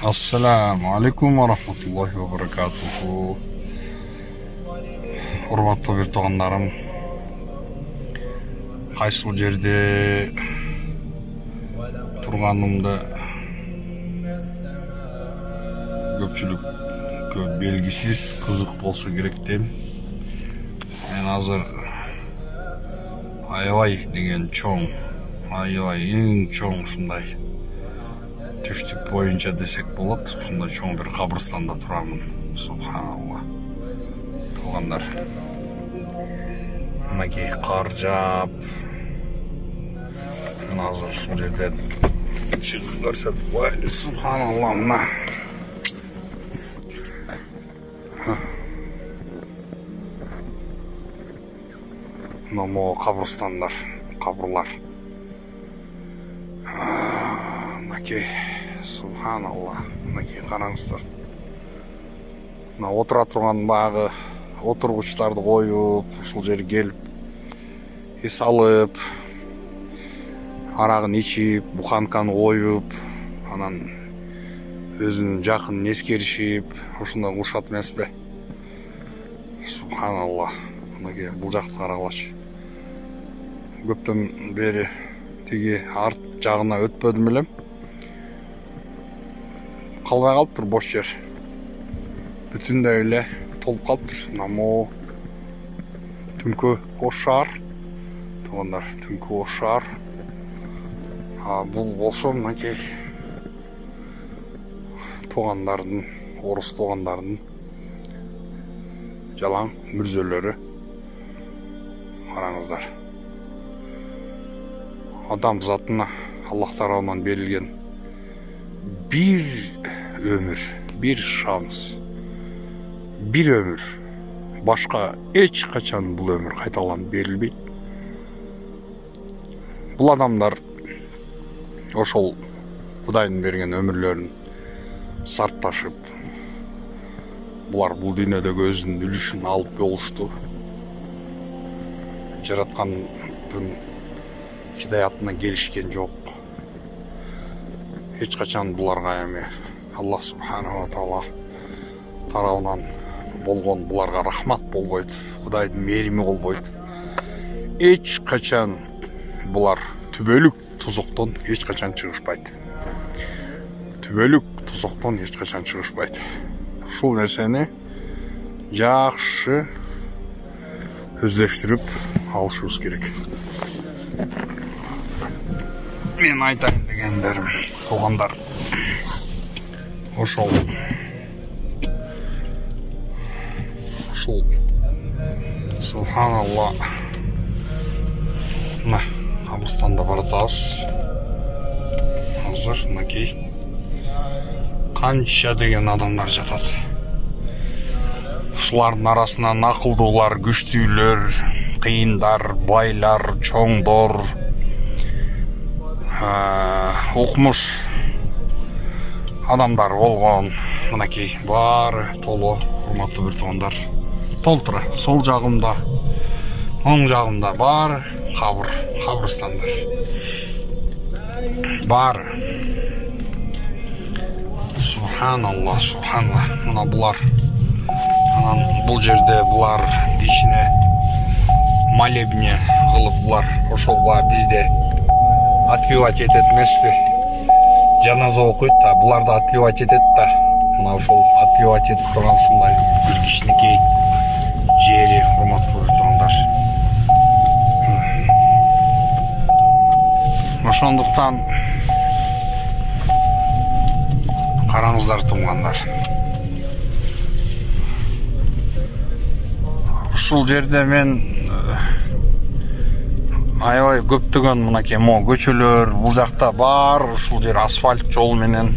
Assalamu alaikum wa rahmatullahi wa barakatuhu. Урматтуу бир туугандарым, кайсыл жерде турганымды көпчүлүккө белгисиз, кызык болсо керектен. Мен азыр аябай деген чоң, аябай эң чоң ушундай түштүк боюнча десек болот, ушундай чоң бир кабырстанда турамын. Субханалла. Туугандар, мынакей кар жаап, мен азыр ушул жерден чыгып көрсөтүп коелу. Субханалла, мына могу кабырстандар, кабырлар. Мынакей, субханалла, мынакей караңыздар. Мына отура турган багы отургучтарды коюп, ушул жерге келип эс алып, арагын ичип, буханканы коюп, анан өзүнүн жакынын эскеришип, ушундай кылышат эмеспи? Субханалла. Мынакей бул жакты карагылачы. Көптөн бери тиги арт жагына өтпөдүм элем. Калбай калыптыр бош жер. Бүтүндөй эле толуп калыптыр. Намоо түнкү ош шаар. Туугандар, түнкү ош шаар. Бул болсо мынакей туугандардын, орус туугандардын жалаң мүрзөлөрү. Караңыздар. Адам затына Аллах тарабынан берилген bir ömür, bir şans, bir ömür. Başka hiç kaçan bu ömür kaytalan berilmeydi. Bu adamlar oşol Kudayın bergen ömürlerin sarttaşıp, bular bu dünyada gözünün ülüşün alıp yoluştu. Жараткандын хидаятына келишкен жок. Эч качан буларга эми Аллах субханаху ва таала тарабынан болгон буларга рахмат болбойт, Кудайдын мээрими болбойт. Эч качан булар түбөлүк тузуктон эч качан чыгышпайт. Түбөлүк тузуктон эч качан чыгышпайт. Ушул нерсени жакшы өздөштүрүп алышыбыз керек. Мен айтайын дегендерим, туугандар, ошол субханалла, мына кабырстанда баратабыз. Азыр мынакей канча деген адамдар жатат. Ушулардын арасынан акылдуулар, күчтүүлөр, кыйындар, байлар, чоңдор, окумуш адамдар болгон. Мынакей баары толо, урматтуу бир туугандар. Толтура, сол жагымда, оң жагымда баары кабырстандар. Баары. Субханалла, субханалла. Мына булар. Анан бул жерде булар кичине молебне кылып булар ошолго бизде отпевать этет эмеспи? Жаназа окуйт да, булар да отпевать этет да. Мына ошол отпевать этип турган ушундай бир кичинекей жери, урматтуу туугандар. Ошондуктан караңыздар туугандар. Ушул жерде мен аябай көптөгөн мынакей көчөлөр, бул жакта бар ушул жер асфальт жол менен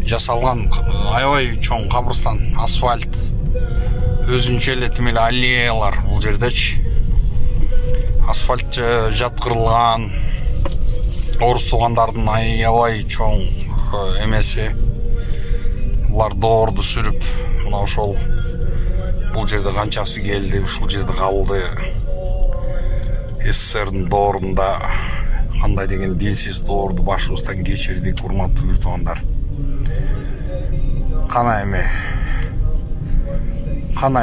жасалган аябай чоң кабырстан, асфальт, өзүнчө эле тим эле аллеялар бул жердечи. Асфальт жаткырылган, орус туугандардын аябай чоң эмеси. Булар доорду сүрүп, мына ошол бул жерде канчасы келди, ушул жерде калды. СССРдин доорунда кандай деген динсиз доорду башыбыздан кечирдик, урматтуу туугандар. Қана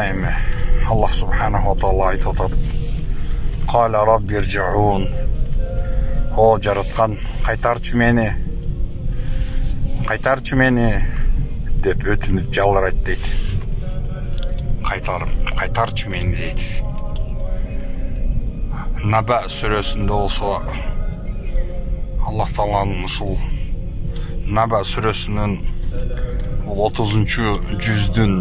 эме Аллах субханаху ва таала айтып атат: "Қала рабби иржиун". О жараткан, кайтарчы мени деп өтүнүп жалбырайт дейт. Кайтарчы мени дейт. Наба сүрөсүндө болсо Аллах Тааланын ушул Наба сүрөсүнүн 30-жүздүн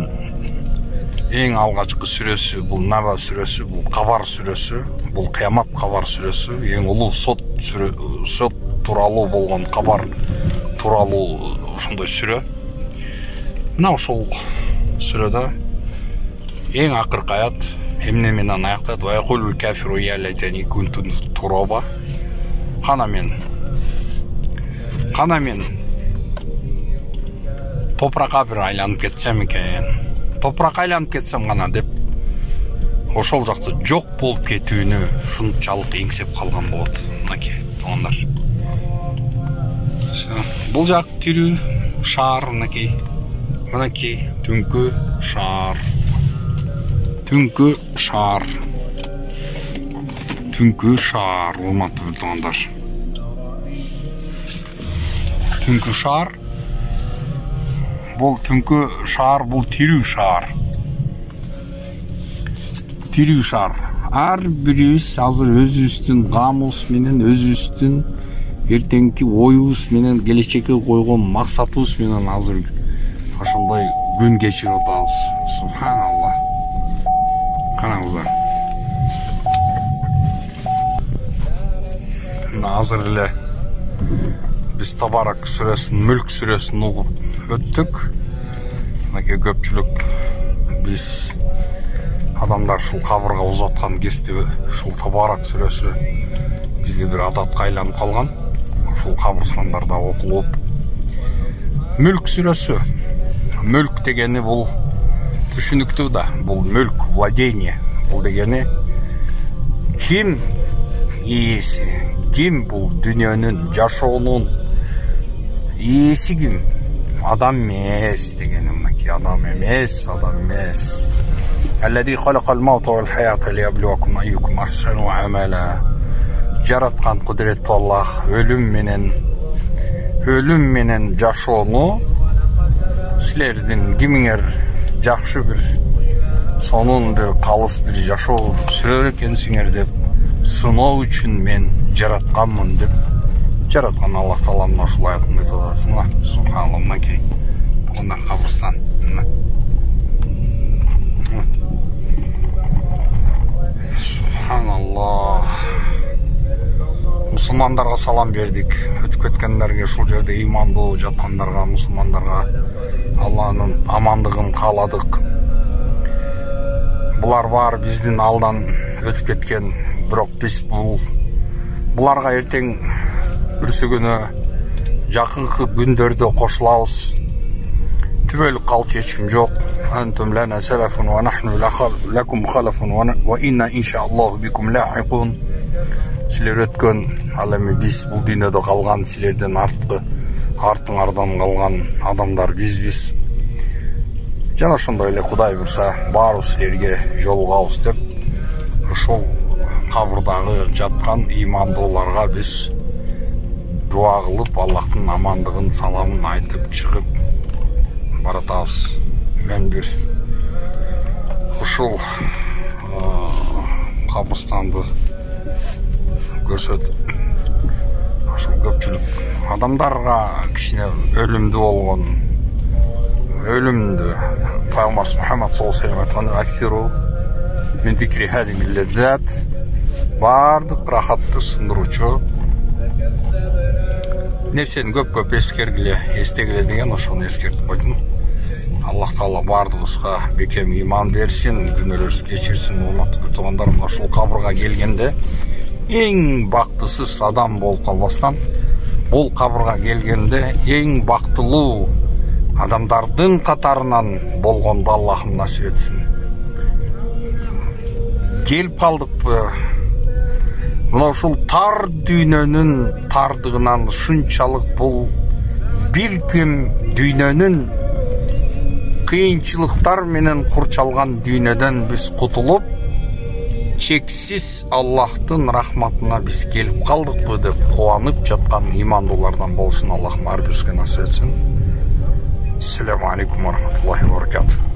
эң алгачкы сүрөсү бул Наба сүрөсү, бул кабар сүрөсү, бул кыямат кабар сүрөсү, эң улуу сот тууралуу болгон кабар тууралуу ошондой сүрө. Мына ошол сүрөдө эң акыркы аят эмне менен аяктайт: "Ва якулул кафиру я лайтани кунту тураба". Кана мен топуракка бир айланып кетсем экен, топуракка айланып кетсем гана деп ошол жакта жок болуп кетүүнү ушунчалык эңсеп калган болот. Мынакей туугандар, бул жак тирүү шаар, мынакей түнкү шаар, урматтуу туугандар. Түнкү шаар, бул тирүү шаар. Ар бирибиз азыр өзүбүздүн гамыбыз менен, өзүбүздүн эртеңки оюбуз менен, келечекке койгон максатыбыз менен азыр ошондой күн кечирип атабыз. Субханалла. Караңыздар. Азыр эле биз Табарак сүрөсүн, Мүлк сүрөсүн угуп өттүк. Мынакей көпчүлүк биз адамдар ушул кабырга узаткан кезде ушул Табарак сүрөсү бизде бир адатка айланып калган. Ушул кабырстандарда окулуп. Мүлк сүрөсү. Мүлк дегени бул түшүнүктүү да. Бул мүлк, владение. Бул дегени ким ээси? Ким бул дүйнөнүн, жашоонун ээси ким? Адам эмес дегени, мынакей адам эмес. Аллади халакал маута вал хаята лияблуакум айюкум ахсану амала. Жараткан кудуреттүү Аллах өлүм менен жашоону силердин кимиңер жакшы бир сонун бир калыс бир жашоо сүрөр экенсиңер деп сыноо үчүн мен жаратканмын деп жараткан Аллах Тааланын ошол аятында айтып атат. Мына субханалла, мынакей туугандар кабырстан. Субханалла. Мусулмандарга салам бердик. Өтүп кеткендерге, ушул жерде ыймандуу жаткандарга, мусулмандарга Алланын амандыгын кааладык. Булар бар биздин алдан өтүп кеткен, бирок биз буларга эртең бүрсү күнү жакынкы күндөрдө кошулабыз. Түбөлүк калчу эч ким жок. Антум лана салафун ва нахну лакум халафун ва инна иншааллаху бикум лахиқун. Силер өткөн, ал эми биз бул дүйнөдө калган, силерден артыңардан калган адамдар бизбиз. Жана ошондой эле Кудай буйрса баарыбыз силерге жолугабыз деп ушул кабырдагы жаткан ыймандууларга биз дуа кылып, Аллахтын амандыгын, саламын айтып чыгып баратабыз. Мен бир ушул кабырстанды көрсөтүп, ушул көпчүлүк адамдарга кичине өлүмдүү болгон, Пайгамбар Мухаммад саллаллаху алейхи ва саллям айткан: "Аксиру мин зикри хадимил лаззат", бардык рахатты сындыруучу нерсени көп эстегиле деген ошону эскертип койдум. Аллах Таала бардыгыбызга бекем ыйман берсин, күнөөлөрүбүздү кечирсин. Урматтуу туугандар, мына ушул кабырга келгенде эң бактысыз адам болуп калбастан, бул кабырга келгенде эң бактылуу адамдардын катарынан болгонду Аллахым насип этсин. Келип калдыкпы? Мына ушул тар дүйнөнүн тардыгынан ушунчалык бул бир кем дүйнөнүн кыйынчылыктар менен курчалган дүйнөдөн биз кутулуп, чексиз Аллахтын рахматына биз келип калдыкпы деп кубанып жаткан имандуулардан болушун Аллахым ар бирибизге насип этсин. Ассаламу алейкум ва рахматуллахи ва баракатух.